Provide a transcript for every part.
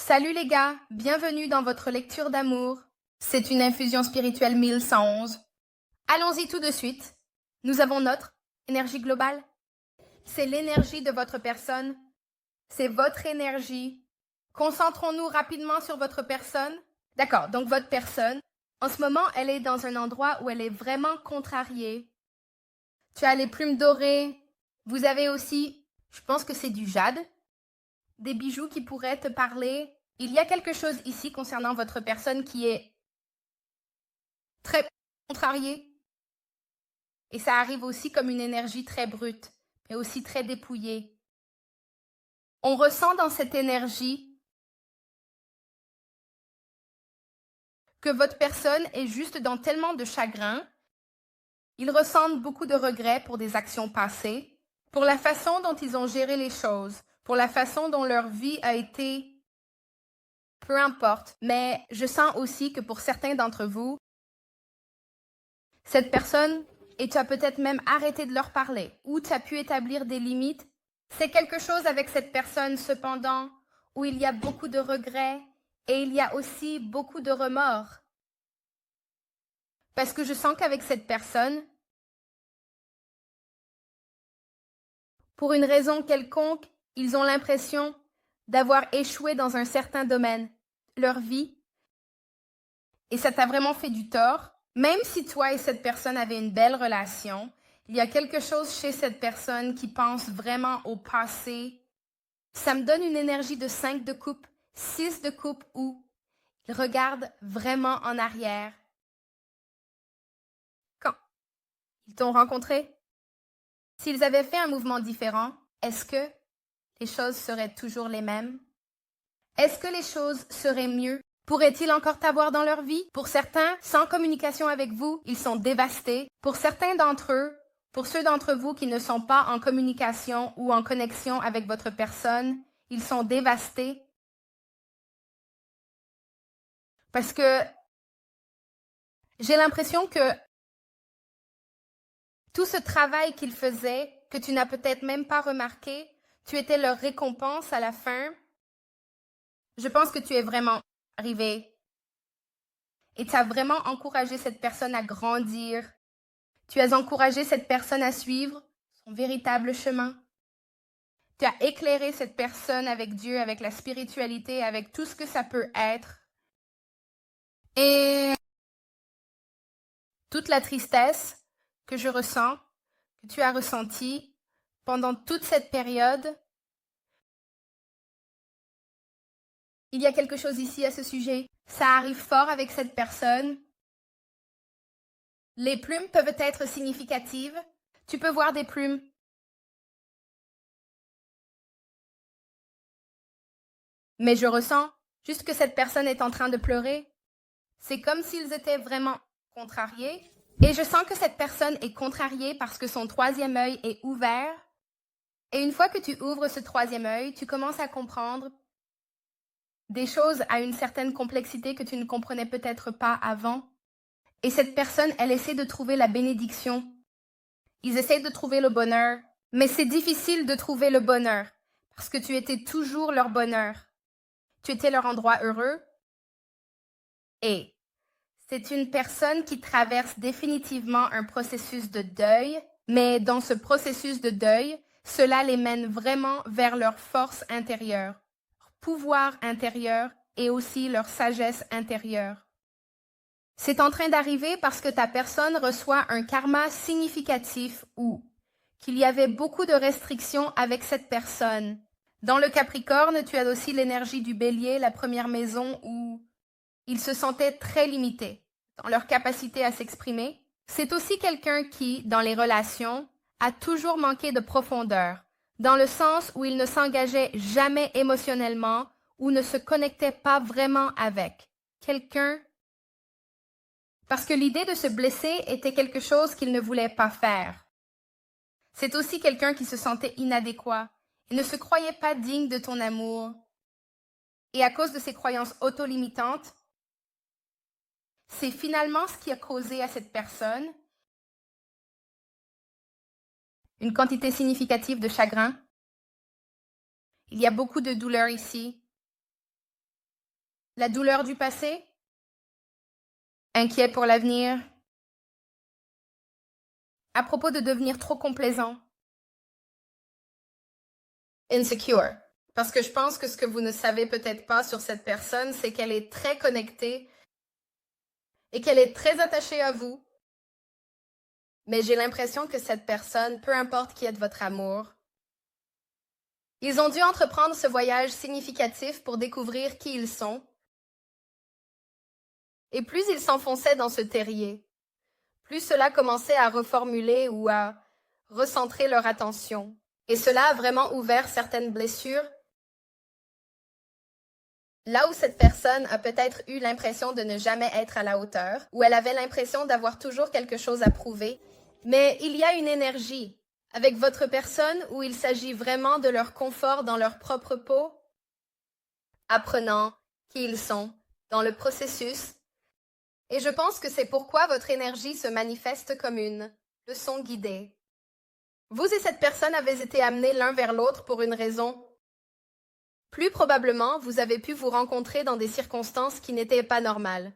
Salut les gars, bienvenue dans votre lecture d'amour. C'est une infusion spirituelle 1111. Allons-y tout de suite. Nous avons notre énergie globale. C'est l'énergie de votre personne. C'est votre énergie. Concentrons-nous rapidement sur votre personne. D'accord, donc votre personne. En ce moment, elle est dans un endroit où elle est vraiment contrariée. Tu as les plumes dorées. Vous avez aussi, je pense que c'est du jade, des bijoux qui pourraient te parler. Il y a quelque chose ici concernant votre personne qui est très contrariée. Et ça arrive aussi comme une énergie très brute, mais aussi très dépouillée. On ressent dans cette énergie que votre personne est juste dans tellement de chagrin. Ils ressentent beaucoup de regrets pour des actions passées, pour la façon dont ils ont géré les choses, pour la façon dont leur vie a été. Peu importe, mais je sens aussi que pour certains d'entre vous, cette personne, et tu as peut-être même arrêté de leur parler, ou tu as pu établir des limites, c'est quelque chose avec cette personne cependant où il y a beaucoup de regrets et il y a aussi beaucoup de remords. Parce que je sens qu'avec cette personne, pour une raison quelconque, ils ont l'impression d'avoir échoué dans un certain domaine, leur vie, et ça t'a vraiment fait du tort. Même si toi et cette personne avaient une belle relation, il y a quelque chose chez cette personne qui pense vraiment au passé. Ça me donne une énergie de 5 de coupe, 6 de coupe où il regarde vraiment en arrière. Quand ils t'ont rencontré, s'ils avaient fait un mouvement différent, est-ce que les choses seraient toujours les mêmes? Est-ce que les choses seraient mieux? Pourraient-ils encore t'avoir dans leur vie? Pour certains, sans communication avec vous, ils sont dévastés. Pour certains d'entre eux, pour ceux d'entre vous qui ne sont pas en communication ou en connexion avec votre personne, ils sont dévastés. Parce que j'ai l'impression que tout ce travail qu'ils faisaient, que tu n'as peut-être même pas remarqué, tu étais leur récompense à la fin. Je pense que tu es vraiment arrivé et tu as vraiment encouragé cette personne à grandir. Tu as encouragé cette personne à suivre son véritable chemin. Tu as éclairé cette personne avec Dieu, avec la spiritualité, avec tout ce que ça peut être. Et toute la tristesse que je ressens, que tu as ressentie pendant toute cette période, il y a quelque chose ici à ce sujet. Ça arrive fort avec cette personne. Les plumes peuvent être significatives. Tu peux voir des plumes. Mais je ressens juste que cette personne est en train de pleurer. C'est comme s'ils étaient vraiment contrariés. Et je sens que cette personne est contrariée parce que son troisième œil est ouvert. Et une fois que tu ouvres ce troisième œil, tu commences à comprendre des choses à une certaine complexité que tu ne comprenais peut-être pas avant. Et cette personne, elle essaie de trouver la bénédiction. Ils essaient de trouver le bonheur. Mais c'est difficile de trouver le bonheur parce que tu étais toujours leur bonheur. Tu étais leur endroit heureux. Et c'est une personne qui traverse définitivement un processus de deuil, mais dans ce processus de deuil, cela les mène vraiment vers leur force intérieure, leur pouvoir intérieur et aussi leur sagesse intérieure. C'est en train d'arriver parce que ta personne reçoit un karma significatif ou qu'il y avait beaucoup de restrictions avec cette personne. Dans le Capricorne, tu as aussi l'énergie du Bélier, la première maison où ils se sentaient très limités dans leur capacité à s'exprimer. C'est aussi quelqu'un qui, dans les relations, a toujours manqué de profondeur, dans le sens où il ne s'engageait jamais émotionnellement ou ne se connectait pas vraiment avec quelqu'un. Parce que l'idée de se blesser était quelque chose qu'il ne voulait pas faire. C'est aussi quelqu'un qui se sentait inadéquat et ne se croyait pas digne de ton amour. Et à cause de ses croyances auto-limitantes, c'est finalement ce qui a causé à cette personne une quantité significative de chagrin. Il y a beaucoup de douleur ici. La douleur du passé? Inquiet pour l'avenir? À propos de devenir trop complaisant? Insecure. Parce que je pense que ce que vous ne savez peut-être pas sur cette personne, c'est qu'elle est très connectée et qu'elle est très attachée à vous. Mais j'ai l'impression que cette personne, peu importe qui est de votre amour, ils ont dû entreprendre ce voyage significatif pour découvrir qui ils sont. Et plus ils s'enfonçaient dans ce terrier, plus cela commençait à reformuler ou à recentrer leur attention. Et cela a vraiment ouvert certaines blessures. Là où cette personne a peut-être eu l'impression de ne jamais être à la hauteur, où elle avait l'impression d'avoir toujours quelque chose à prouver, mais il y a une énergie avec votre personne où il s'agit vraiment de leur confort dans leur propre peau, apprenant qui ils sont dans le processus. Et je pense que c'est pourquoi votre énergie se manifeste comme une leçon guidée. Vous et cette personne avez été amenés l'un vers l'autre pour une raison. Plus probablement, vous avez pu vous rencontrer dans des circonstances qui n'étaient pas normales,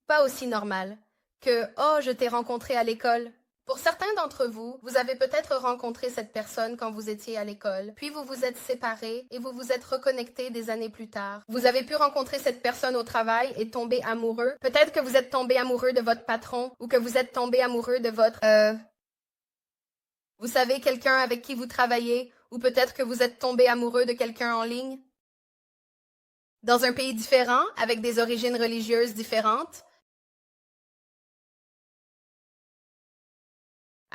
pas aussi normales, que « Oh, je t'ai rencontré à l'école ». Pour certains d'entre vous, vous avez peut-être rencontré cette personne quand vous étiez à l'école, puis vous vous êtes séparés et vous vous êtes reconnectés des années plus tard. Vous avez pu rencontrer cette personne au travail et tomber amoureux. Peut-être que vous êtes tombé amoureux de votre patron ou que vous êtes tombé amoureux de votre... Vous savez, quelqu'un avec qui vous travaillez, ou peut-être que vous êtes tombé amoureux de quelqu'un en ligne. Dans un pays différent, avec des origines religieuses différentes.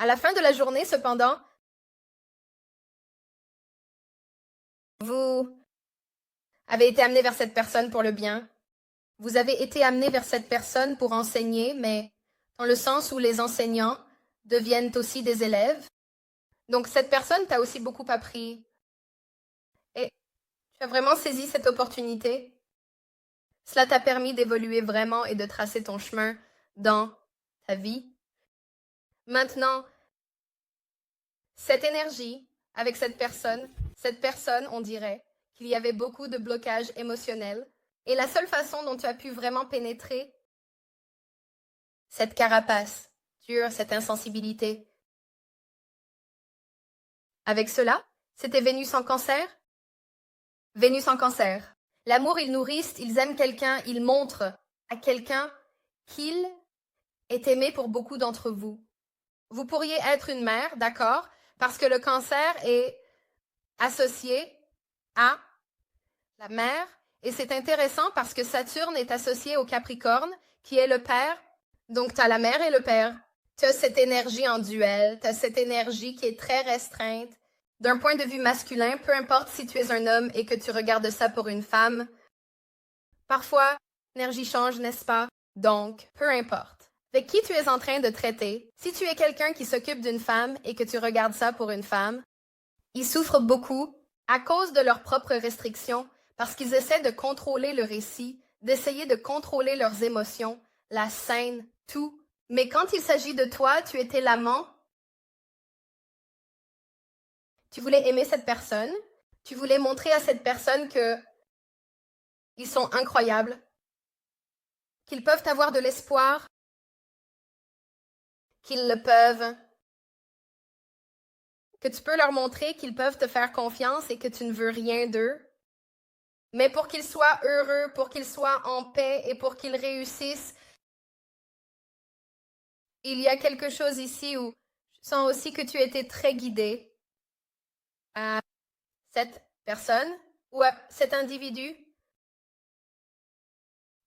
À la fin de la journée, cependant, vous avez été amené vers cette personne pour le bien. Vous avez été amené vers cette personne pour enseigner, mais dans le sens où les enseignants deviennent aussi des élèves. Donc cette personne t'a aussi beaucoup appris. Et tu as vraiment saisi cette opportunité. Cela t'a permis d'évoluer vraiment et de tracer ton chemin dans ta vie. Maintenant, cette énergie avec cette personne, on dirait qu'il y avait beaucoup de blocages émotionnels. Et la seule façon dont tu as pu vraiment pénétrer cette carapace dure, cette insensibilité. Avec cela, c'était Vénus en cancer. Vénus en cancer. L'amour, ils nourrissent, ils aiment quelqu'un, ils montrent à quelqu'un qu'il est aimé pour beaucoup d'entre vous. Vous pourriez être une mère, d'accord, parce que le cancer est associé à la mère, et c'est intéressant parce que Saturne est associé au Capricorne, qui est le père. Donc, tu as la mère et le père. Tu as cette énergie en duel, tu as cette énergie qui est très restreinte. D'un point de vue masculin, peu importe si tu es un homme et que tu regardes ça pour une femme, parfois, l'énergie change, n'est-ce pas? Donc, peu importe. Avec qui tu es en train de traiter, si tu es quelqu'un qui s'occupe d'une femme et que tu regardes ça pour une femme, ils souffrent beaucoup à cause de leurs propres restrictions, parce qu'ils essaient de contrôler le récit, d'essayer de contrôler leurs émotions, la scène, tout. Mais quand il s'agit de toi, tu étais l'amant. Tu voulais aimer cette personne. Tu voulais montrer à cette personne que ils sont incroyables, qu'ils peuvent avoir de l'espoir, qu'ils le peuvent, que tu peux leur montrer qu'ils peuvent te faire confiance et que tu ne veux rien d'eux. Mais pour qu'ils soient heureux, pour qu'ils soient en paix et pour qu'ils réussissent, il y a quelque chose ici où je sens aussi que tu étais très guidé à cette personne ou à cet individu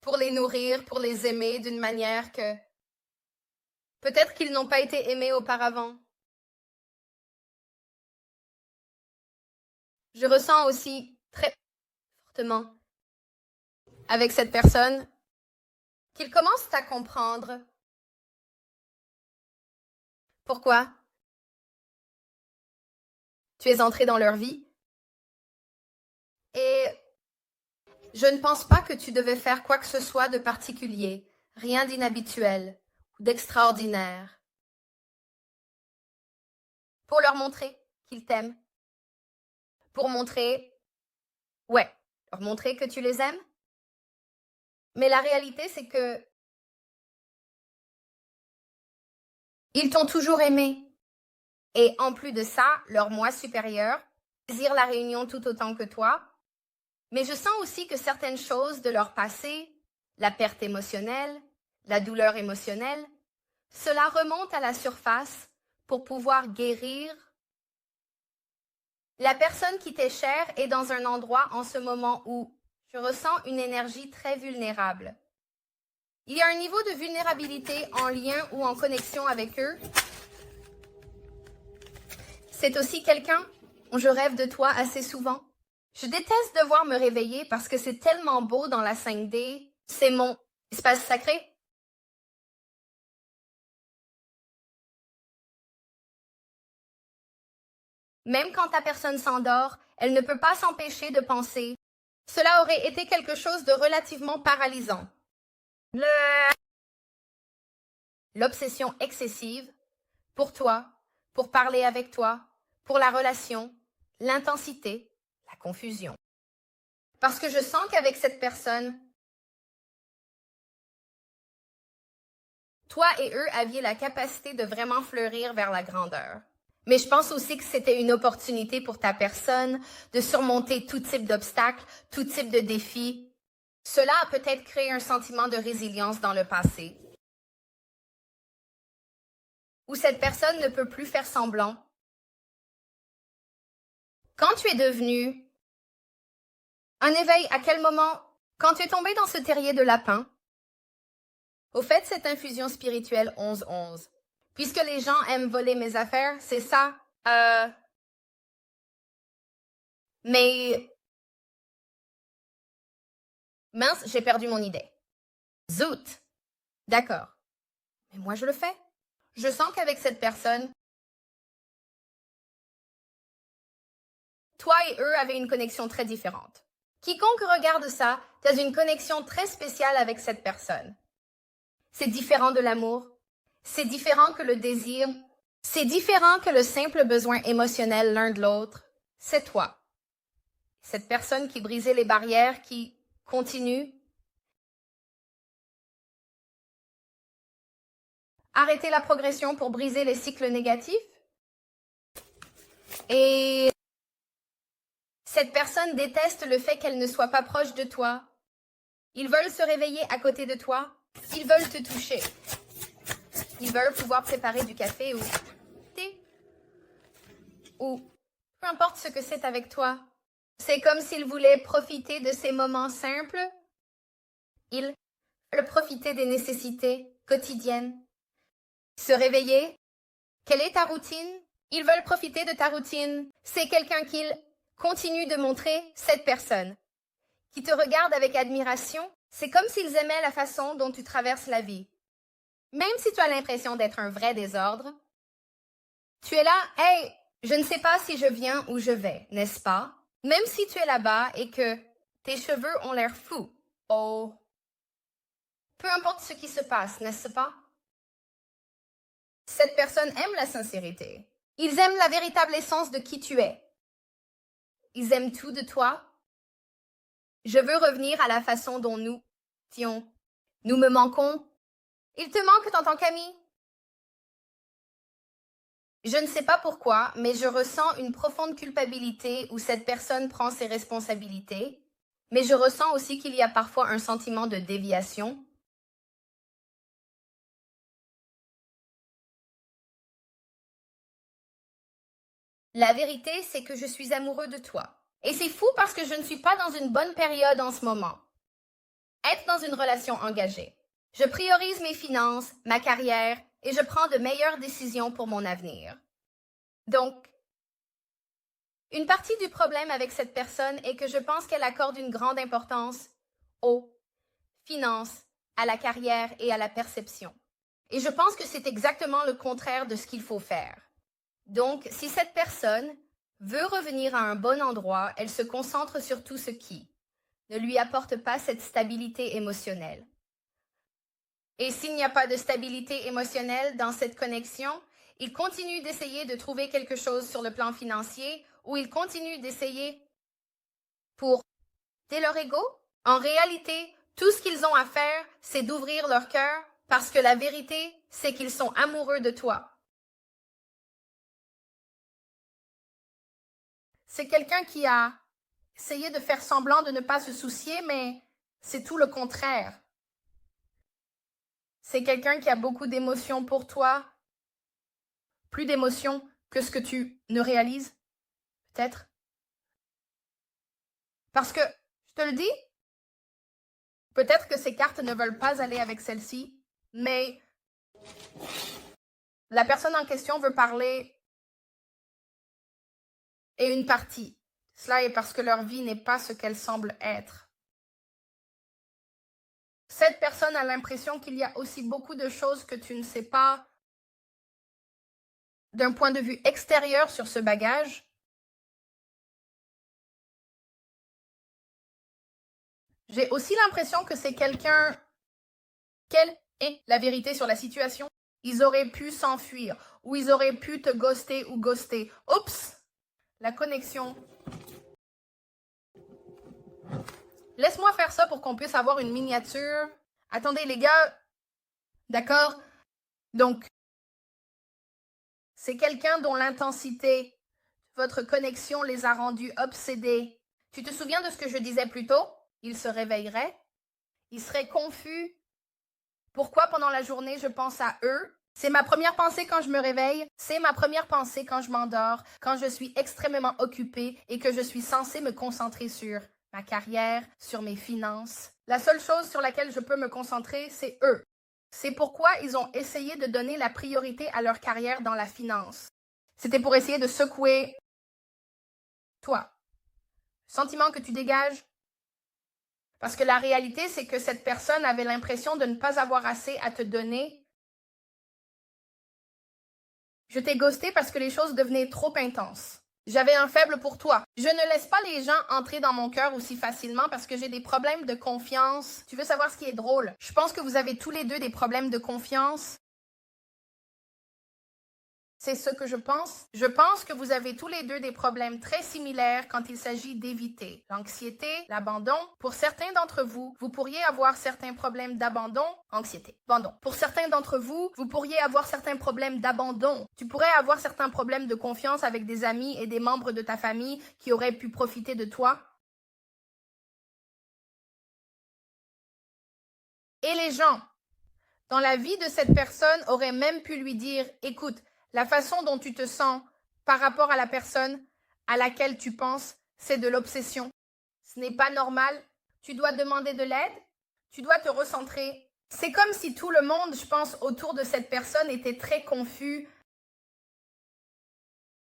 pour les nourrir, pour les aimer d'une manière que peut-être qu'ils n'ont pas été aimés auparavant. Je ressens aussi très fortement avec cette personne qu'ils commencent à comprendre pourquoi tu es entré dans leur vie. Et je ne pense pas que tu devais faire quoi que ce soit de particulier, rien d'inhabituel ou d'extraordinaire, pour leur montrer qu'ils t'aiment, pour montrer, ouais, leur montrer que tu les aimes. Mais la réalité, c'est que ils t'ont toujours aimé. Et en plus de ça, leur moi supérieur désire la réunion tout autant que toi. Mais je sens aussi que certaines choses de leur passé, la perte émotionnelle, la douleur émotionnelle, cela remonte à la surface pour pouvoir guérir. La personne qui t'est chère est dans un endroit en ce moment où je ressens une énergie très vulnérable. Il y a un niveau de vulnérabilité en lien ou en connexion avec eux. C'est aussi quelqu'un dont je rêve de toi assez souvent. Je déteste devoir me réveiller parce que c'est tellement beau dans la 5D. C'est mon espace sacré. Même quand ta personne s'endort, elle ne peut pas s'empêcher de penser. Cela aurait été quelque chose de relativement paralysant. L'obsession excessive pour toi, pour parler avec toi, pour la relation, l'intensité, la confusion. Parce que je sens qu'avec cette personne, toi et eux aviez la capacité de vraiment fleurir vers la grandeur. Mais je pense aussi que c'était une opportunité pour ta personne de surmonter tout type d'obstacles, tout type de défis. Cela a peut-être créé un sentiment de résilience dans le passé, où cette personne ne peut plus faire semblant. Quand tu es devenu un éveil, à quel moment, quand tu es tombé dans ce terrier de lapin, au fait, cette infusion spirituelle 11-11, puisque les gens aiment voler mes affaires, c'est ça. Mais mince, j'ai perdu mon idée. Zout. D'accord. Mais moi, je le fais. Je sens qu'avec cette personne, toi et eux avaient une connexion très différente. Quiconque regarde ça, tu as une connexion très spéciale avec cette personne. C'est différent de l'amour. C'est différent que le désir. C'est différent que le simple besoin émotionnel l'un de l'autre. C'est toi. Cette personne qui brisait les barrières, qui continue. Arrêter la progression pour briser les cycles négatifs. Et cette personne déteste le fait qu'elle ne soit pas proche de toi. Ils veulent se réveiller à côté de toi. Ils veulent te toucher. Ils veulent pouvoir préparer du café ou thé. Ou peu importe ce que c'est avec toi. C'est comme s'ils voulaient profiter de ces moments simples. Ils veulent profiter des nécessités quotidiennes. Se réveiller. Quelle est ta routine? Ils veulent profiter de ta routine. C'est quelqu'un qu'ils continuent de montrer, cette personne, qui te regarde avec admiration. C'est comme s'ils aimaient la façon dont tu traverses la vie. Même si tu as l'impression d'être un vrai désordre, tu es là, hey, je ne sais pas si je viens ou je vais, n'est-ce pas? Même si tu es là-bas et que tes cheveux ont l'air fous. Oh. Peu importe ce qui se passe, n'est-ce pas? Cette personne aime la sincérité. Ils aiment la véritable essence de qui tu es. Ils aiment tout de toi. Je veux revenir à la façon dont nous étions. Nous me manquons. Il te manque en tant qu'ami. Je ne sais pas pourquoi, mais je ressens une profonde culpabilité où cette personne prend ses responsabilités, mais je ressens aussi qu'il y a parfois un sentiment de déviation. La vérité, c'est que je suis amoureux de toi. Et c'est fou parce que je ne suis pas dans une bonne période en ce moment. Être dans une relation engagée. Je priorise mes finances, ma carrière, et je prends de meilleures décisions pour mon avenir. Donc, une partie du problème avec cette personne est que je pense qu'elle accorde une grande importance aux finances, à la carrière et à la perception. Et je pense que c'est exactement le contraire de ce qu'il faut faire. Donc, si cette personne veut revenir à un bon endroit, elle se concentre sur tout ce qui ne lui apporte pas cette stabilité émotionnelle. Et s'il n'y a pas de stabilité émotionnelle dans cette connexion, il continue d'essayer de trouver quelque chose sur le plan financier ou il continue d'essayer pour leur ego. En réalité, Tout ce qu'ils ont à faire, c'est d'ouvrir leur cœur parce que la vérité, c'est qu'ils sont amoureux de toi. C'est quelqu'un qui a essayé de faire semblant de ne pas se soucier, mais c'est tout le contraire. C'est quelqu'un qui a beaucoup d'émotions pour toi, plus d'émotions que ce que tu ne réalises, peut-être. Parce que, je te le dis, peut-être que ces cartes ne veulent pas aller avec celle-ci, mais la personne en question veut parler et une partie. Cela est parce que leur vie n'est pas ce qu'elle semble être. Cette personne a l'impression qu'il y a aussi beaucoup de choses que tu ne sais pas d'un point de vue extérieur sur ce bagage. J'ai aussi l'impression que c'est quelqu'un... Quelle est la vérité sur la situation? Ils auraient pu s'enfuir, ou ils auraient pu te ghoster ou ghoster. Oups! La connexion. Laisse-moi faire ça pour qu'on puisse avoir une miniature. Attendez les gars. D'accord? Donc, c'est quelqu'un dont l'intensité, votre connexion les a rendus obsédés. Tu te souviens de ce que je disais plus tôt? Il se réveillerait. Il serait confus. Pourquoi pendant la journée je pense à eux? C'est ma première pensée quand je me réveille, c'est ma première pensée quand je m'endors, quand je suis extrêmement occupée et que je suis censée me concentrer sur ma carrière, sur mes finances. La seule chose sur laquelle je peux me concentrer, c'est eux. C'est pourquoi ils ont essayé de donner la priorité à leur carrière dans la finance. C'était pour essayer de secouer toi. Le sentiment que tu dégages. Parce que la réalité, c'est que cette personne avait l'impression de ne pas avoir assez à te donner. Je t'ai ghosté parce que les choses devenaient trop intenses. J'avais un faible pour toi. Je ne laisse pas les gens entrer dans mon cœur aussi facilement parce que j'ai des problèmes de confiance. Tu veux savoir ce qui est drôle? Je pense que vous avez tous les deux des problèmes de confiance. C'est ce que je pense. Je pense que vous avez tous les deux des problèmes très similaires quand il s'agit d'éviter l'anxiété, l'abandon. Pour certains d'entre vous, vous pourriez avoir certains problèmes d'abandon, anxiété, abandon. Pour certains d'entre vous, vous pourriez avoir certains problèmes d'abandon. Tu pourrais avoir certains problèmes de confiance avec des amis et des membres de ta famille qui auraient pu profiter de toi. Et les gens dans la vie de cette personne auraient même pu lui dire, écoute, la façon dont tu te sens par rapport à la personne à laquelle tu penses, c'est de l'obsession. Ce n'est pas normal. Tu dois demander de l'aide. Tu dois te recentrer. C'est comme si tout le monde, je pense, autour de cette personne était très confus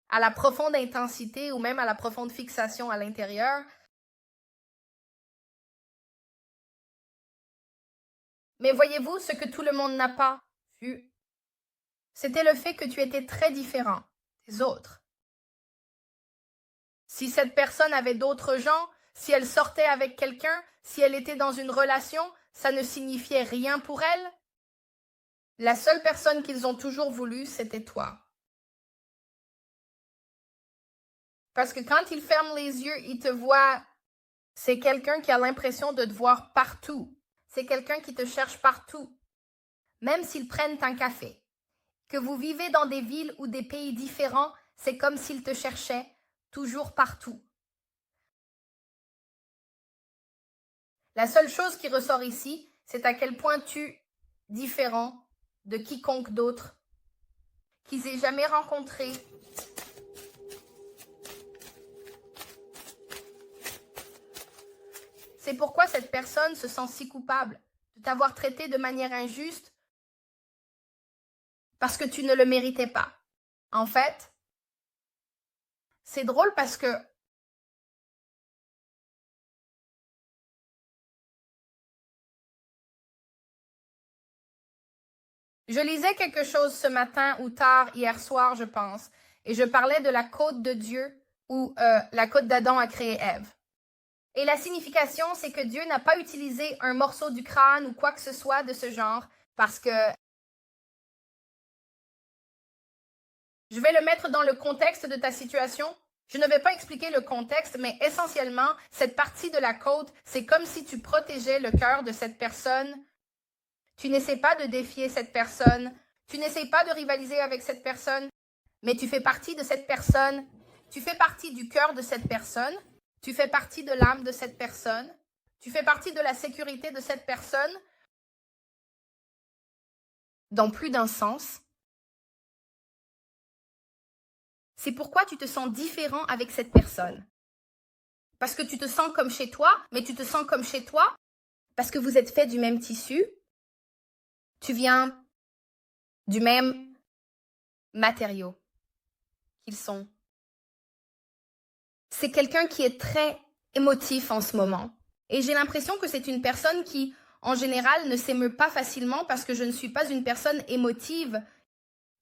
à la profonde intensité ou même à la profonde fixation à l'intérieur. Mais voyez-vous, ce que tout le monde n'a pas vu, c'était le fait que tu étais très différent des autres. Si cette personne avait d'autres gens, si elle sortait avec quelqu'un, si elle était dans une relation, ça ne signifiait rien pour elle. La seule personne qu'ils ont toujours voulu, c'était toi. Parce que quand ils ferment les yeux, ils te voient, c'est quelqu'un qui a l'impression de te voir partout. C'est quelqu'un qui te cherche partout. Même s'ils prennent un café. Que vous vivez dans des villes ou des pays différents, c'est comme s'ils te cherchaient toujours partout. La seule chose qui ressort ici, c'est à quel point tu es différent de quiconque d'autre qu'ils aient jamais rencontré. C'est pourquoi cette personne se sent si coupable de t'avoir traité de manière injuste parce que tu ne le méritais pas. En fait, c'est drôle parce que je lisais quelque chose ce matin ou tard hier soir, je pense, et je parlais de la côte de Dieu où la côte d'Adam a créé Ève. Et la signification, c'est que Dieu n'a pas utilisé un morceau du crâne ou quoi que ce soit de ce genre parce que je vais le mettre dans le contexte de ta situation. Je ne vais pas expliquer le contexte, mais essentiellement, cette partie de la côte, c'est comme si tu protégeais le cœur de cette personne. Tu n'essaies pas de défier cette personne. Tu n'essaies pas de rivaliser avec cette personne, mais tu fais partie de cette personne. Tu fais partie du cœur de cette personne. Tu fais partie de l'âme de cette personne. Tu fais partie de la sécurité de cette personne dans plus d'un sens. C'est pourquoi tu te sens différent avec cette personne. Parce que tu te sens comme chez toi, mais tu te sens comme chez toi parce que vous êtes fait du même tissu. Tu viens du même matériau qu'ils sont. C'est quelqu'un qui est très émotif en ce moment. Et j'ai l'impression que c'est une personne qui, en général, ne s'émeut pas facilement parce que je ne suis pas une personne émotive.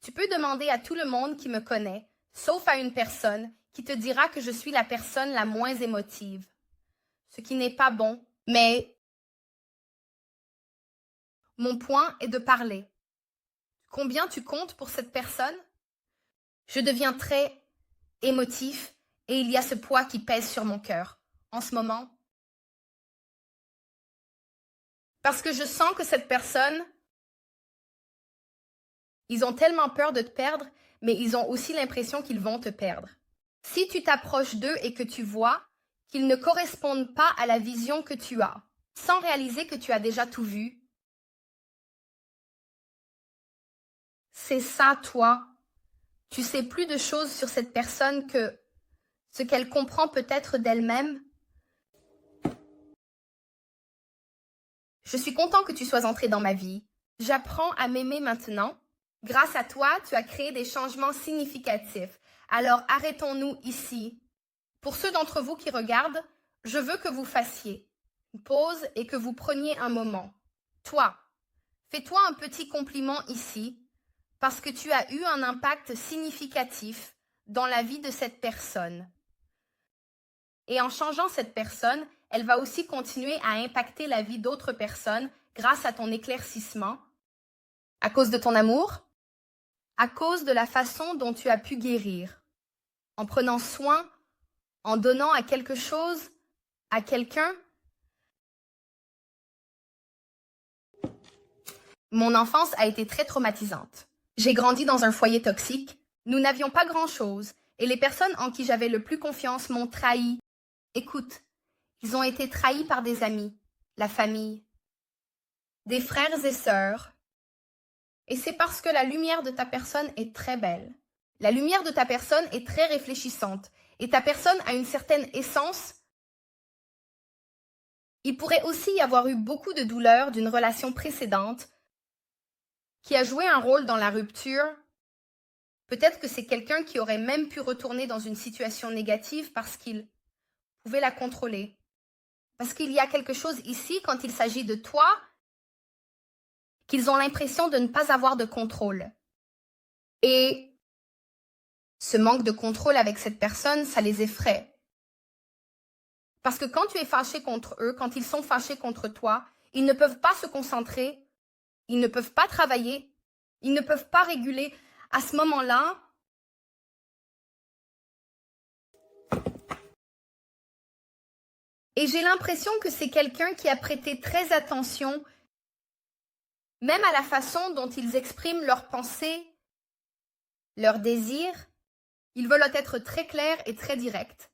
Tu peux demander à tout le monde qui me connaît, sauf à une personne qui te dira que je suis la personne la moins émotive. Ce qui n'est pas bon, mais mon point est de parler. Combien tu comptes pour cette personne? Je deviens très émotif et il y a ce poids qui pèse sur mon cœur en ce moment. Parce que je sens que cette personne, ils ont tellement peur de te perdre, mais ils ont aussi l'impression qu'ils vont te perdre. Si tu t'approches d'eux et que tu vois qu'ils ne correspondent pas à la vision que tu as, sans réaliser que tu as déjà tout vu, c'est ça, toi. Tu sais plus de choses sur cette personne que ce qu'elle comprend peut-être d'elle-même. Je suis content que tu sois entré dans ma vie. J'apprends à m'aimer maintenant. Grâce à toi, tu as créé des changements significatifs. Alors arrêtons-nous ici. Pour ceux d'entre vous qui regardent, je veux que vous fassiez une pause et que vous preniez un moment. Toi, fais-toi un petit compliment ici parce que tu as eu un impact significatif dans la vie de cette personne. Et en changeant cette personne, elle va aussi continuer à impacter la vie d'autres personnes grâce à ton éclaircissement, à cause de ton amour, à cause de la façon dont tu as pu guérir, en prenant soin, en donnant à quelque chose, à quelqu'un. Mon enfance a été très traumatisante. J'ai grandi dans un foyer toxique. Nous n'avions pas grand-chose et les personnes en qui j'avais le plus confiance m'ont trahi. Écoute, ils ont été trahis par des amis, la famille, des frères et sœurs. Et c'est parce que la lumière de ta personne est très belle. La lumière de ta personne est très réfléchissante. Et ta personne a une certaine essence. Il pourrait aussi y avoir eu beaucoup de douleur d'une relation précédente qui a joué un rôle dans la rupture. Peut-être que c'est quelqu'un qui aurait même pu retourner dans une situation négative parce qu'il pouvait la contrôler. Parce qu'il y a quelque chose ici, quand il s'agit de toi, qu'ils ont l'impression de ne pas avoir de contrôle. Et ce manque de contrôle avec cette personne, ça les effraie. Parce que quand tu es fâché contre eux, quand ils sont fâchés contre toi, ils ne peuvent pas se concentrer, ils ne peuvent pas travailler, ils ne peuvent pas réguler. À ce moment-là, et j'ai l'impression que c'est quelqu'un qui a prêté très attention, même à la façon dont ils expriment leurs pensées, leurs désirs. Ils veulent être très clairs et très directs.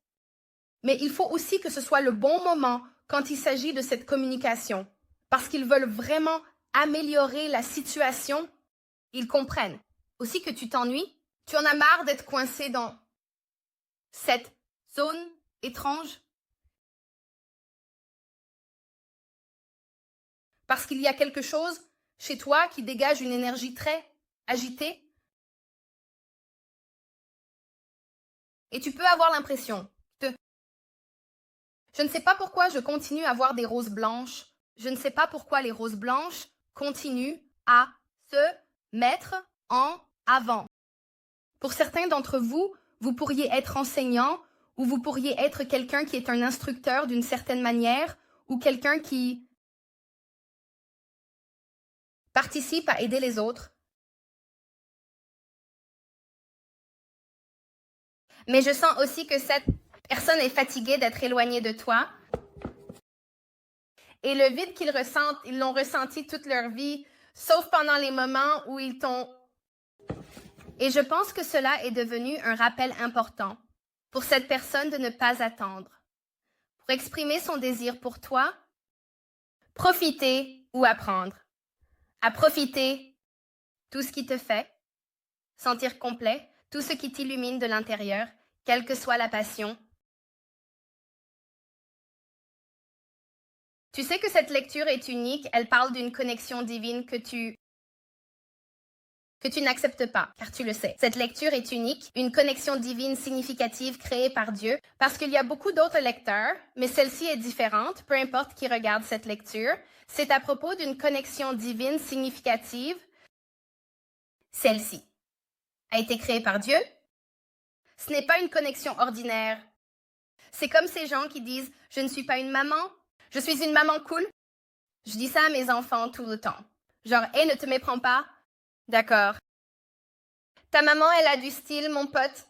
Mais il faut aussi que ce soit le bon moment quand il s'agit de cette communication, parce qu'ils veulent vraiment améliorer la situation. Ils comprennent aussi que tu t'ennuies, tu en as marre d'être coincé dans cette zone étrange, parce qu'il y a quelque chose chez toi qui dégage une énergie très agitée. Et tu peux avoir l'impression de... Je ne sais pas pourquoi je continue à voir des roses blanches. Je ne sais pas pourquoi les roses blanches continuent à se mettre en avant. Pour certains d'entre vous, vous pourriez être enseignant ou vous pourriez être quelqu'un qui est un instructeur d'une certaine manière ou quelqu'un qui participe à aider les autres. Mais je sens aussi que cette personne est fatiguée d'être éloignée de toi. Et le vide qu'ils ressentent, ils l'ont ressenti toute leur vie, sauf pendant les moments où ils t'ont... Et je pense que cela est devenu un rappel important pour cette personne de ne pas attendre. Pour exprimer son désir pour toi, profiter ou apprendre. À profiter tout ce qui te fait, sentir complet, tout ce qui t'illumine de l'intérieur, quelle que soit la passion. Tu sais que cette lecture est unique, elle parle d'une connexion divine que tu n'acceptes pas, car tu le sais. Cette lecture est unique, une connexion divine significative créée par Dieu, parce qu'il y a beaucoup d'autres lecteurs, mais celle-ci est différente, peu importe qui regarde cette lecture. C'est à propos d'une connexion divine significative. Celle-ci a été créée par Dieu. Ce n'est pas une connexion ordinaire. C'est comme ces gens qui disent « Je ne suis pas une maman, je suis une maman cool ». Je dis ça à mes enfants tout le temps. Genre « Hé, ne te méprends pas ». D'accord. Ta maman, elle a du style, mon pote.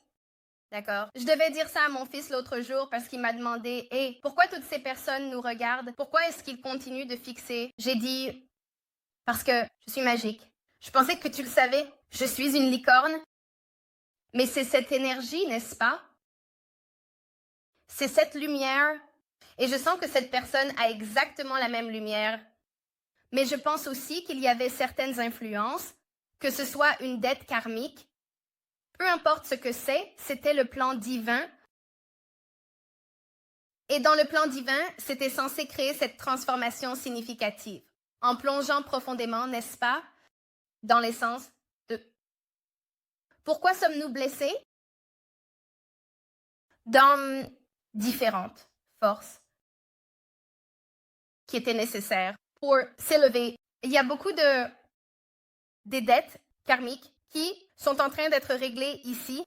D'accord. Je devais dire ça à mon fils l'autre jour parce qu'il m'a demandé « Hé, pourquoi toutes ces personnes nous regardent? Pourquoi est-ce qu'ils continuent de fixer ?» J'ai dit « Parce que je suis magique. Je pensais que tu le savais. Je suis une licorne. » Mais c'est cette énergie, n'est-ce pas? C'est cette lumière. Et je sens que cette personne a exactement la même lumière. Mais je pense aussi qu'il y avait certaines influences, que ce soit une dette karmique. Peu importe ce que c'est, c'était le plan divin. Et dans le plan divin, c'était censé créer cette transformation significative, en plongeant profondément, n'est-ce pas, dans l'essence de... Pourquoi sommes-nous blessés? Dans différentes forces qui étaient nécessaires pour s'élever. Il y a beaucoup des dettes karmiques qui sont en train d'être réglées ici.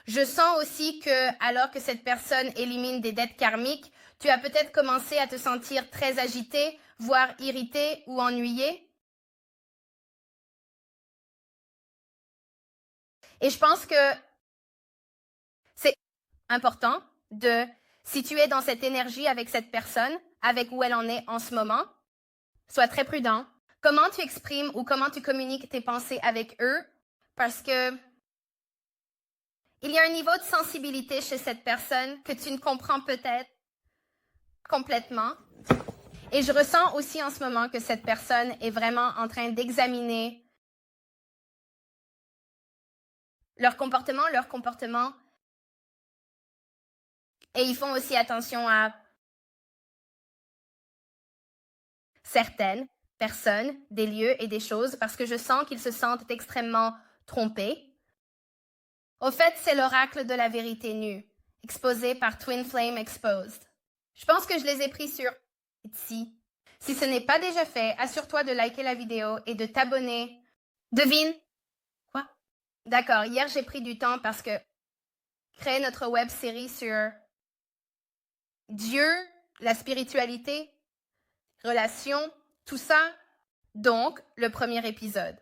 Je sens aussi que, alors que cette personne élimine des dettes karmiques, tu as peut-être commencé à te sentir très agité, voire irrité ou ennuyé. Et je pense que c'est important de, si tu es dans cette énergie avec cette personne, avec où elle en est en ce moment, sois très prudent. Comment tu exprimes ou comment tu communiques tes pensées avec eux, parce que il y a un niveau de sensibilité chez cette personne que tu ne comprends peut-être complètement. Et je ressens aussi en ce moment que cette personne est vraiment en train d'examiner leur comportement. Et ils font aussi attention à certaines personnes, des lieux et des choses, parce que je sens qu'ils se sentent extrêmement trompés. Au fait, c'est l'oracle de la vérité nue, exposé par Twin Flame Exposed. Je pense que je les ai pris sur Etsy. Si ce n'est pas déjà fait, assure-toi de liker la vidéo et de t'abonner. Devine? Quoi? D'accord, hier j'ai pris du temps parce que créer notre web série sur Dieu, la spiritualité, relations, tout ça. Donc, le premier épisode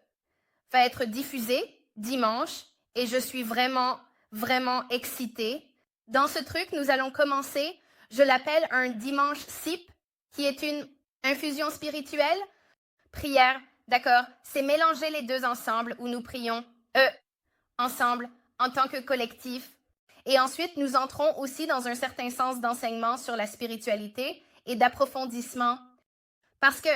va être diffusé dimanche et je suis vraiment, vraiment excitée. Dans ce truc, nous allons commencer, je l'appelle un dimanche SIP, qui est une infusion spirituelle, prière, d'accord, c'est mélanger les deux ensemble où nous prions, ensemble, en tant que collectif. Et ensuite, nous entrons aussi dans un certain sens d'enseignement sur la spiritualité et d'approfondissement. Parce que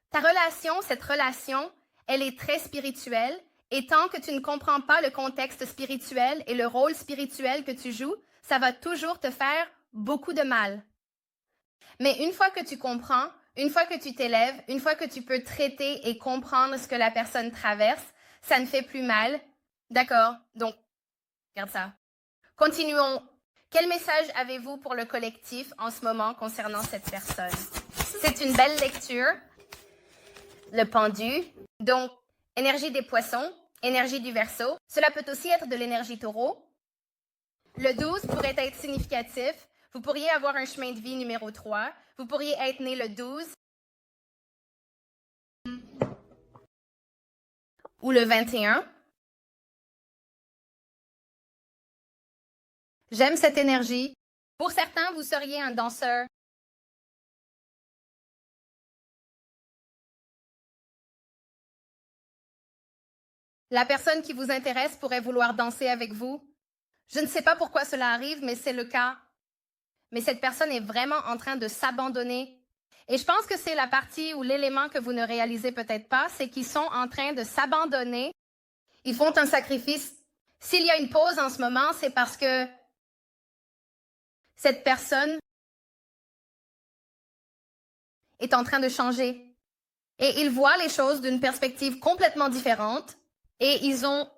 ta relation, cette relation, elle est très spirituelle. Et tant que tu ne comprends pas le contexte spirituel et le rôle spirituel que tu joues, ça va toujours te faire beaucoup de mal. Mais une fois que tu comprends, une fois que tu t'élèves, une fois que tu peux traiter et comprendre ce que la personne traverse, ça ne fait plus mal. D'accord? Donc, regarde ça. Continuons. Quel message avez-vous pour le collectif en ce moment concernant cette personne? C'est une belle lecture. Le pendu. Donc, énergie des poissons, énergie du Verseau. Cela peut aussi être de l'énergie taureau. Le 12 pourrait être significatif. Vous pourriez avoir un chemin de vie numéro 3. Vous pourriez être né le 12 ou le 21. J'aime cette énergie. Pour certains, vous seriez un danseur. La personne qui vous intéresse pourrait vouloir danser avec vous. Je ne sais pas pourquoi cela arrive, mais c'est le cas. Mais cette personne est vraiment en train de s'abandonner. Et je pense que c'est la partie ou l'élément que vous ne réalisez peut-être pas, c'est qu'ils sont en train de s'abandonner. Ils font un sacrifice. S'il y a une pause en ce moment, c'est parce que cette personne est en train de changer. Et ils voient les choses d'une perspective complètement différente et ils ont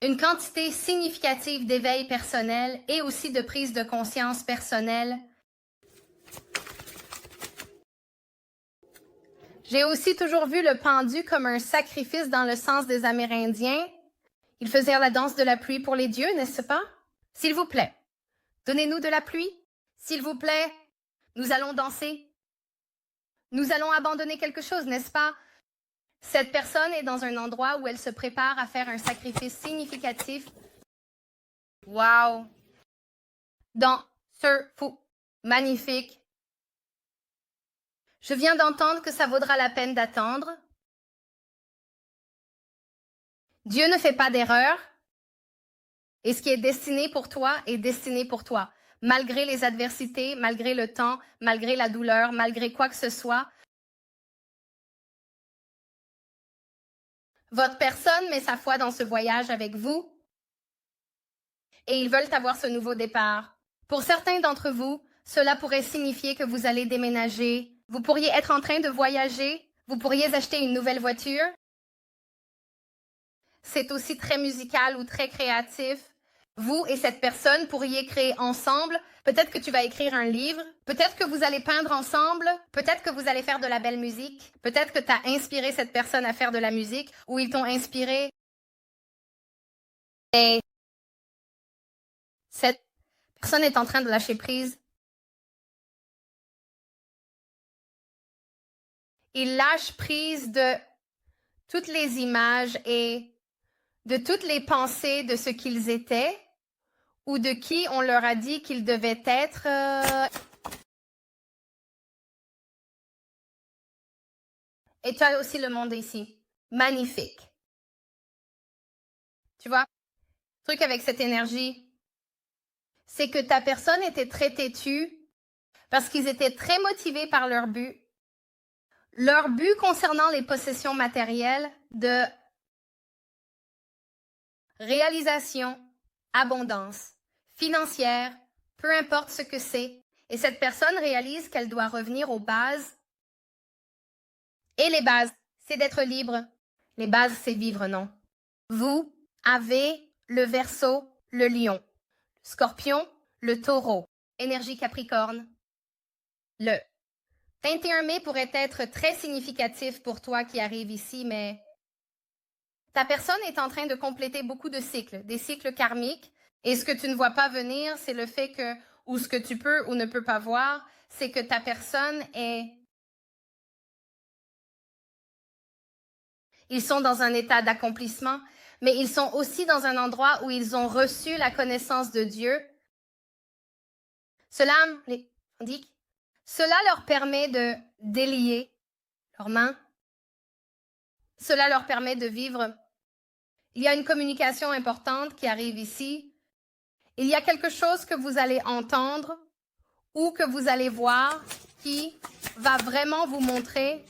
une quantité significative d'éveil personnel et aussi de prise de conscience personnelle. J'ai aussi toujours vu le pendu comme un sacrifice dans le sens des Amérindiens. Ils faisaient la danse de la pluie pour les dieux, n'est-ce pas? S'il vous plaît, donnez-nous de la pluie. S'il vous plaît, nous allons danser. Nous allons abandonner quelque chose, n'est-ce pas? Cette personne est dans un endroit où elle se prépare à faire un sacrifice significatif. Wow! Dans ce fou, magnifique. Je viens d'entendre que ça vaudra la peine d'attendre. Dieu ne fait pas d'erreur. Et ce qui est destiné pour toi est destiné pour toi. Malgré les adversités, malgré le temps, malgré la douleur, malgré quoi que ce soit, votre personne met sa foi dans ce voyage avec vous et ils veulent avoir ce nouveau départ. Pour certains d'entre vous, cela pourrait signifier que vous allez déménager. Vous pourriez être en train de voyager. Vous pourriez acheter une nouvelle voiture. C'est aussi très musical ou très créatif. Vous et cette personne pourriez créer ensemble. Peut-être que tu vas écrire un livre. Peut-être que vous allez peindre ensemble. Peut-être que vous allez faire de la belle musique. Peut-être que tu as inspiré cette personne à faire de la musique ou ils t'ont inspiré. Et cette personne est en train de lâcher prise. Il lâche prise de toutes les images et de toutes les pensées de ce qu'ils étaient ou de qui on leur a dit qu'ils devaient être. Et tu as aussi le monde ici. Magnifique. Tu vois, le truc avec cette énergie, c'est que ta personne était très têtue parce qu'ils étaient très motivés par leur but. Leur but concernant les possessions matérielles de réalisation, abondance, financière, peu importe ce que c'est. Et cette personne réalise qu'elle doit revenir aux bases. Et les bases, c'est d'être libre. Les bases, c'est vivre, non? Vous avez le Verseau, le Lion, le Scorpion, le Taureau, énergie Capricorne. Le 21 mai pourrait être très significatif pour toi qui arrive ici, mais ta personne est en train de compléter beaucoup de cycles, des cycles karmiques. Et ce que tu ne vois pas venir, c'est le fait que, ou ce que tu peux ou ne peux pas voir, c'est que ta personne est... Ils sont dans un état d'accomplissement, mais ils sont aussi dans un endroit où ils ont reçu la connaissance de Dieu. Cela, les indique, cela leur permet de délier leurs mains. Cela leur permet de vivre. Il y a une communication importante qui arrive ici. Il y a quelque chose que vous allez entendre ou que vous allez voir qui va vraiment vous montrer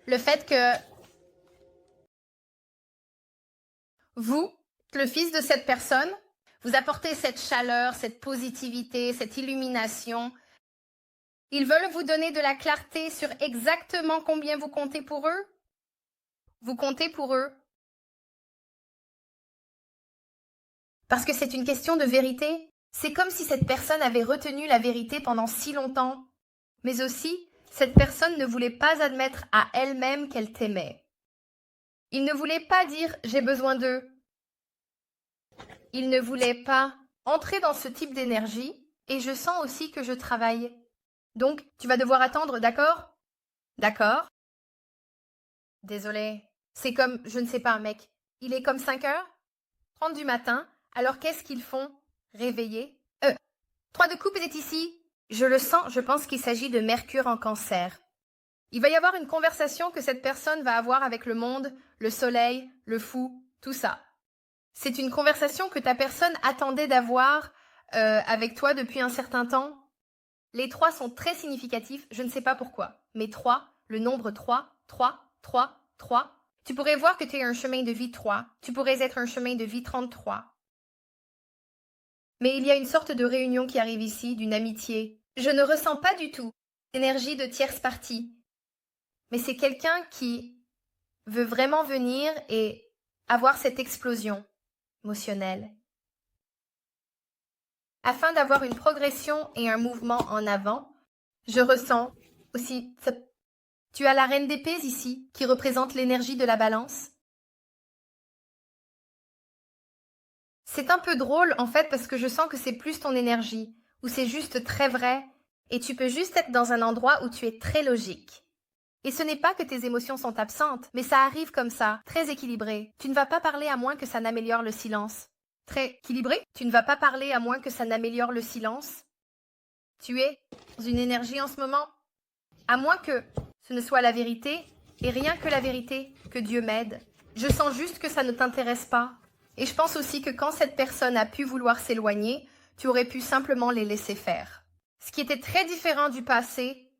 le fait que vous, le fils de cette personne, vous apportez cette chaleur, cette positivité, cette illumination. Ils veulent vous donner de la clarté sur exactement combien vous comptez pour eux. Vous comptez pour eux. Parce que c'est une question de vérité. C'est comme si cette personne avait retenu la vérité pendant si longtemps. Mais aussi, cette personne ne voulait pas admettre à elle-même qu'elle t'aimait. Il ne voulait pas dire « j'ai besoin d'eux ». Il ne voulait pas entrer dans ce type d'énergie et je sens aussi que je travaille. Donc, tu vas devoir attendre, d'accord? D'accord? Désolé. C'est comme, je ne sais pas, mec. Il est comme 5h30 du matin. Alors qu'est-ce qu'ils font? Réveiller? 3 de coupe est ici. Je le sens, je pense qu'il s'agit de Mercure en Cancer. Il va y avoir une conversation que cette personne va avoir avec le monde, le soleil, le fou, tout ça. C'est une conversation que ta personne attendait d'avoir avec toi depuis un certain temps. Les 3 sont très significatifs, je ne sais pas pourquoi. Mais 3, le nombre 3, 3, 3, 3. Tu pourrais voir que tu es un chemin de vie 3. Tu pourrais être un chemin de vie 33. Mais il y a une sorte de réunion qui arrive ici, d'une amitié. Je ne ressens pas du tout l'énergie de tierce partie. Mais c'est quelqu'un qui veut vraiment venir et avoir cette explosion émotionnelle. Afin d'avoir une progression et un mouvement en avant, je ressens aussi... Tu as la reine d'épées ici, qui représente l'énergie de la balance. C'est un peu drôle en fait parce que je sens que c'est plus ton énergie, ou c'est juste très vrai, et tu peux juste être dans un endroit où tu es très logique. Et ce n'est pas que tes émotions sont absentes, mais ça arrive comme ça, très équilibré. Tu ne vas pas parler à moins que ça n'améliore le silence. Très équilibré? Tu ne vas pas parler à moins que ça n'améliore le silence. Tu es dans une énergie en ce moment. À moins que ce ne soit la vérité, et rien que la vérité, que Dieu m'aide. Je sens juste que ça ne t'intéresse pas. Et je pense aussi que quand cette personne a pu vouloir s'éloigner, tu aurais pu simplement les laisser faire. Ce qui était très différent du passé,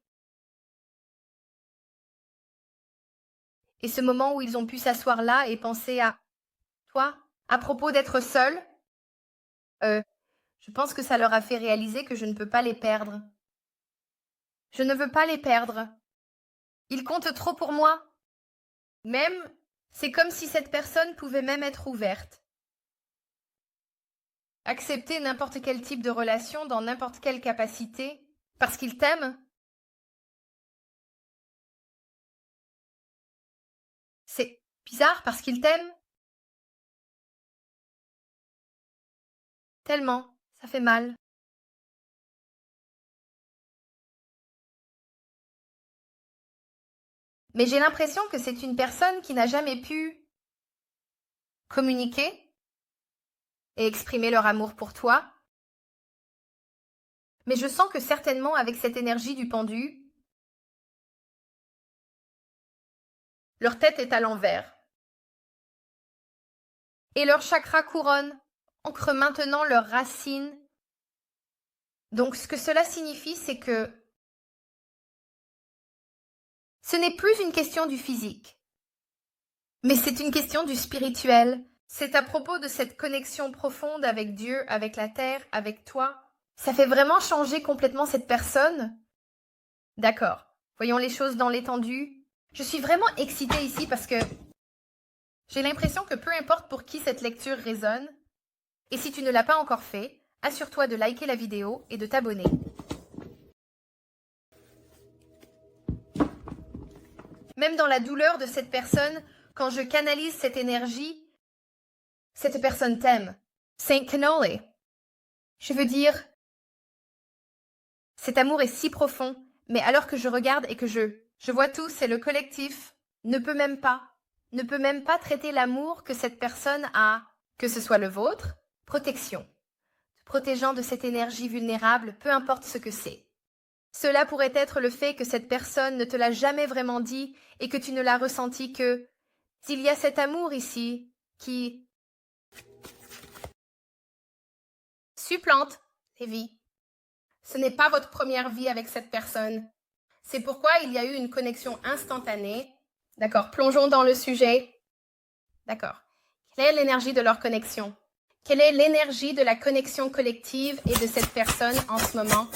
et ce moment où ils ont pu s'asseoir là et penser à toi, à propos d'être seul, je pense que ça leur a fait réaliser que je ne peux pas les perdre. Je ne veux pas les perdre. Ils comptent trop pour moi. Même, c'est comme si cette personne pouvait même être ouverte. Accepter n'importe quel type de relation dans n'importe quelle capacité, parce qu'ils t'aiment. C'est bizarre parce qu'ils t'aiment. Tellement, ça fait mal. Mais j'ai l'impression que c'est une personne qui n'a jamais pu communiquer et exprimer leur amour pour toi. Mais je sens que certainement avec cette énergie du pendu, leur tête est à l'envers. Et leur chakra couronne ancre maintenant leurs racines. Donc ce que cela signifie, c'est que ce n'est plus une question du physique, mais c'est une question du spirituel. C'est à propos de cette connexion profonde avec Dieu, avec la terre, avec toi. Ça fait vraiment changer complètement cette personne. D'accord. Voyons les choses dans l'étendue. Je suis vraiment excitée ici parce que j'ai l'impression que peu importe pour qui cette lecture résonne, et si tu ne l'as pas encore fait, assure-toi de liker la vidéo et de t'abonner. Même dans la douleur de cette personne, quand je canalise cette énergie, cette personne t'aime. Saint Cannoli. Je veux dire, cet amour est si profond, mais alors que je regarde et que je vois tout, c'est le collectif, ne peut même pas traiter l'amour que cette personne a, que ce soit le vôtre, protection, te protégeant de cette énergie vulnérable, peu importe ce que c'est. Cela pourrait être le fait que cette personne ne te l'a jamais vraiment dit et que tu ne l'as ressenti que s'il y a cet amour ici qui supplante les vies. Ce n'est pas votre première vie avec cette personne. C'est pourquoi il y a eu une connexion instantanée. D'accord, plongeons dans le sujet. D'accord. Quelle est l'énergie de leur connexion? Quelle est l'énergie de la connexion collective et de cette personne en ce moment?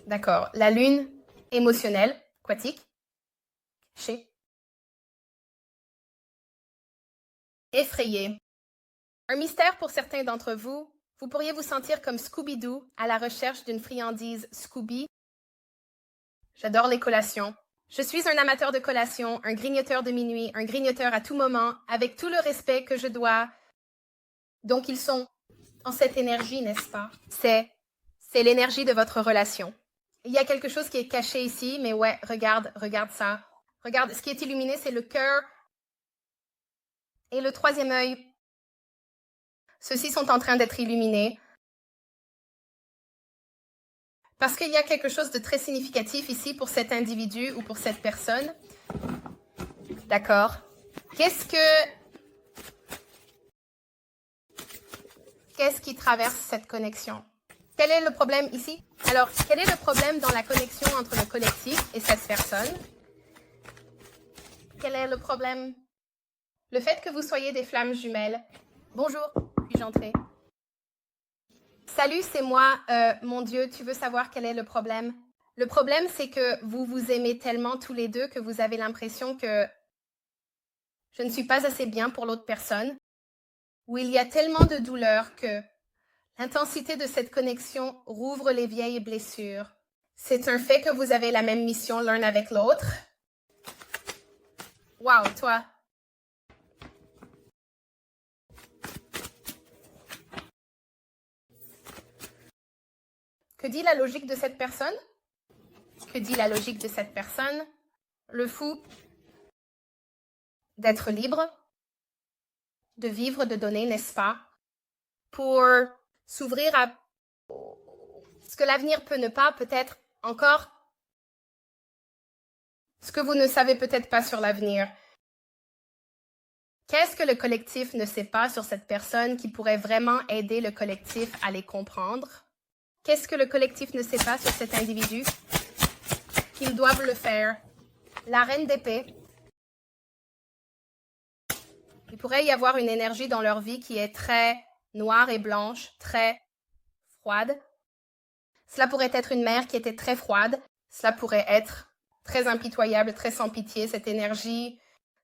D'accord. La lune émotionnelle, aquatique, chez. Effrayé. Un mystère pour certains d'entre vous. Vous pourriez vous sentir comme Scooby-Doo à la recherche d'une friandise Scooby. J'adore les collations. Je suis un amateur de collations, un grignoteur de minuit, un grignoteur à tout moment, avec tout le respect que je dois. Donc ils sont en cette énergie, n'est-ce pas? C'est l'énergie de votre relation. Il y a quelque chose qui est caché ici, mais ouais, regarde ça. Regarde, ce qui est illuminé, c'est le cœur et le troisième œil. Ceux-ci sont en train d'être illuminés. Parce qu'il y a quelque chose de très significatif ici pour cet individu ou pour cette personne. D'accord. Qu'est-ce qui traverse cette connexion? Quel est le problème ici? Alors, quel est le problème dans la connexion entre le collectif et cette personne? Quel est le problème? Le fait que vous soyez des flammes jumelles. Bonjour, puis-je entrer? Salut, c'est moi. Mon Dieu, tu veux savoir quel est le problème? Le problème, c'est que vous vous aimez tellement tous les deux que vous avez l'impression que je ne suis pas assez bien pour l'autre personne, où il y a tellement de douleur que l'intensité de cette connexion rouvre les vieilles blessures. C'est un fait que vous avez la même mission l'un avec l'autre. Wow, toi. Que dit la logique de cette personne? Que dit la logique de cette personne? Le fou d'être libre, de vivre, de donner, n'est-ce pas? Pour s'ouvrir à ce que l'avenir peut ne pas, peut-être encore, ce que vous ne savez peut-être pas sur l'avenir. Qu'est-ce que le collectif ne sait pas sur cette personne qui pourrait vraiment aider le collectif à les comprendre? Qu'est-ce que le collectif ne sait pas sur cet individu qu'ils doivent le faire? La reine d'épée. Il pourrait y avoir une énergie dans leur vie qui est très noire et blanche, très froide. Cela pourrait être une mère qui était très froide. Cela pourrait être très impitoyable, très sans pitié, cette énergie.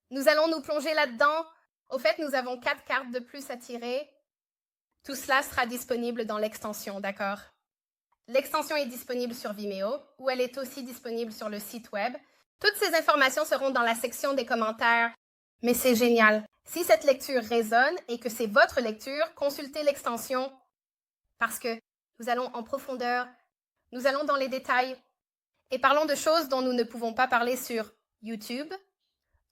Nous allons nous plonger là-dedans. Au fait, nous avons 4 cartes de plus à tirer. Tout cela sera disponible dans l'extension, d'accord? L'extension est disponible sur Vimeo, où elle est aussi disponible sur le site web. Toutes ces informations seront dans la section des commentaires. Mais c'est génial. Si cette lecture résonne et que c'est votre lecture, consultez l'extension parce que nous allons en profondeur, nous allons dans les détails et parlons de choses dont nous ne pouvons pas parler sur YouTube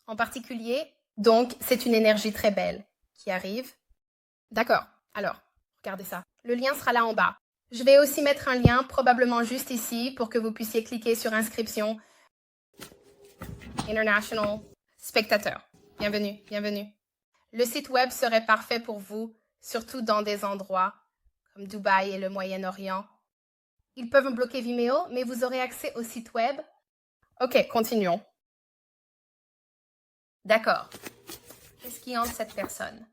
en particulier. Donc, c'est une énergie très belle qui arrive. D'accord. Alors, regardez ça. Le lien sera là en bas. Je vais aussi mettre un lien probablement juste ici pour que vous puissiez cliquer sur inscription. International spectateur. Bienvenue, bienvenue. Le site web serait parfait pour vous, surtout dans des endroits comme Dubaï et le Moyen-Orient. Ils peuvent bloquer Vimeo, mais vous aurez accès au site web. Ok, continuons. D'accord. Qu'est-ce qui hante cette personne?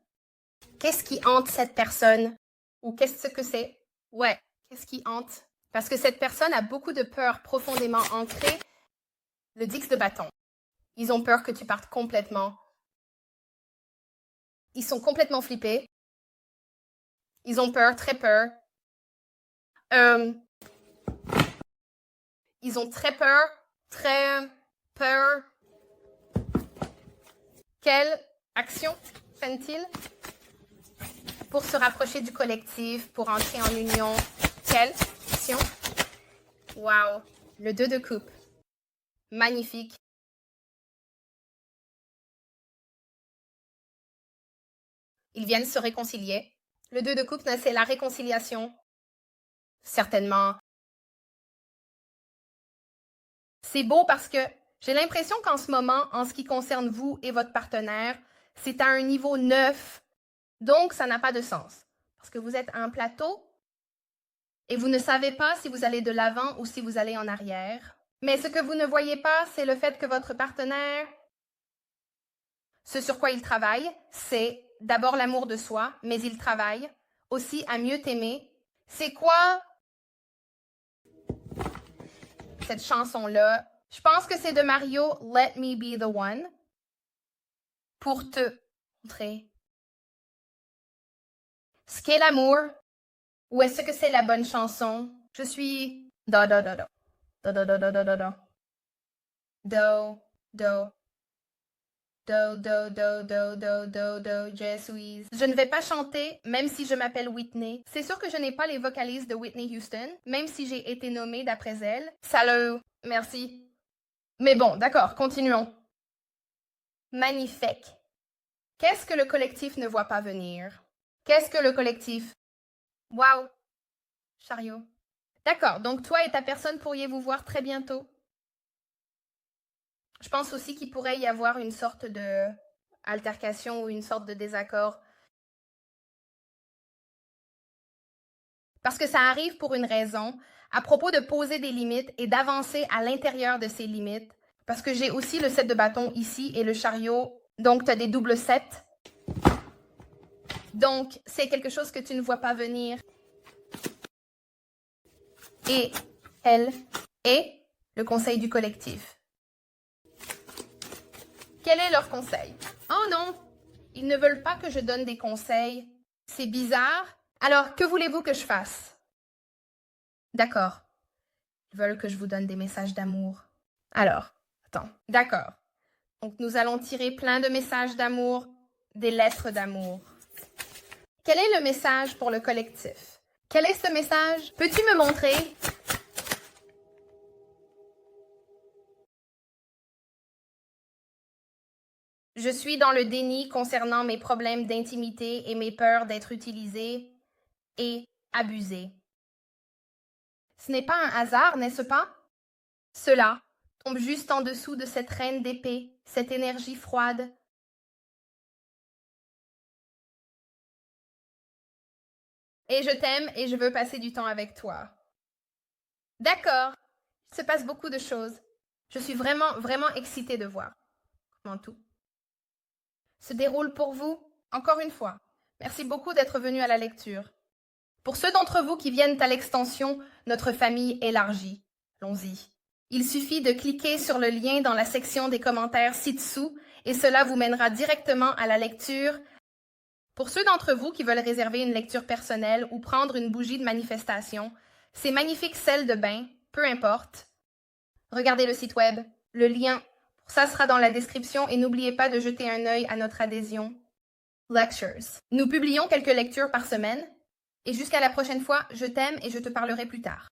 Qu'est-ce qui hante cette personne? Ou qu'est-ce que c'est? Ouais, qu'est-ce qui hante? Parce que cette personne a beaucoup de peur profondément ancrée. Le 10 de bâton. Ils ont peur que tu partes complètement. Ils sont complètement flippés. Ils ont peur, très peur. Ils ont très peur, très peur. Quelle action prennent-ils pour se rapprocher du collectif, pour entrer en union? Quelle action? Wow, le 2 de coupe. Magnifique. Ils viennent se réconcilier. Le 2 de coupe, c'est la réconciliation. Certainement. C'est beau parce que j'ai l'impression qu'en ce moment, en ce qui concerne vous et votre partenaire, c'est à un niveau 9. Donc, ça n'a pas de sens. Parce que vous êtes à un plateau et vous ne savez pas si vous allez de l'avant ou si vous allez en arrière. Mais ce que vous ne voyez pas, c'est le fait que votre partenaire, ce sur quoi il travaille, c'est d'abord l'amour de soi, mais il travaille aussi à mieux t'aimer. C'est quoi cette chanson-là? Je pense que c'est de Mario, Let Me Be the One, pour te montrer ce qu'est l'amour, ou est-ce que c'est la bonne chanson? Je suis do, do, do, do. Do, do, do, do, do, do, do. Do, do. Do, do, do, do, do, do, do, je suis. Je ne vais pas chanter, même si je m'appelle Whitney. C'est sûr que je n'ai pas les vocalises de Whitney Houston, même si j'ai été nommée d'après elle. Salut, merci. Mais bon, d'accord, continuons. Magnifique. Qu'est-ce que le collectif ne voit pas venir? Qu'est-ce que le collectif? Waouh, chariot. D'accord, donc toi et ta personne pourriez vous voir très bientôt. Je pense aussi qu'il pourrait y avoir une sorte de altercation ou une sorte de désaccord. Parce que ça arrive pour une raison, à propos de poser des limites et d'avancer à l'intérieur de ces limites. Parce que j'ai aussi le 7 de bâton ici et le chariot, donc tu as des doubles 7. Donc, c'est quelque chose que tu ne vois pas venir. Et elle est le conseil du collectif. Quel est leur conseil? Oh non, ils ne veulent pas que je donne des conseils. C'est bizarre. Alors, que voulez-vous que je fasse? D'accord. Ils veulent que je vous donne des messages d'amour. Alors, attends. D'accord. Donc, nous allons tirer plein de messages d'amour, des lettres d'amour. Quel est le message pour le collectif? Quel est ce message? Peux-tu me montrer? Je suis dans le déni concernant mes problèmes d'intimité et mes peurs d'être utilisée et abusée. Ce n'est pas un hasard, n'est-ce pas? Cela tombe juste en dessous de cette reine d'épée, cette énergie froide. Et je t'aime et je veux passer du temps avec toi. D'accord, il se passe beaucoup de choses. Je suis vraiment excitée de voir comment tout se déroule pour vous. Encore une fois, merci beaucoup d'être venu à la lecture. Pour ceux d'entre vous qui viennent à l'extension Notre famille élargie, allons-y. Il suffit de cliquer sur le lien dans la section des commentaires ci-dessous et cela vous mènera directement à la lecture. Pour ceux d'entre vous qui veulent réserver une lecture personnelle ou prendre une bougie de manifestation, ces magnifiques sels de bain, peu importe. Regardez le site web, le lien pour ça sera dans la description et n'oubliez pas de jeter un œil à notre adhésion. Lectures. Nous publions quelques lectures par semaine et jusqu'à la prochaine fois, je t'aime et je te parlerai plus tard.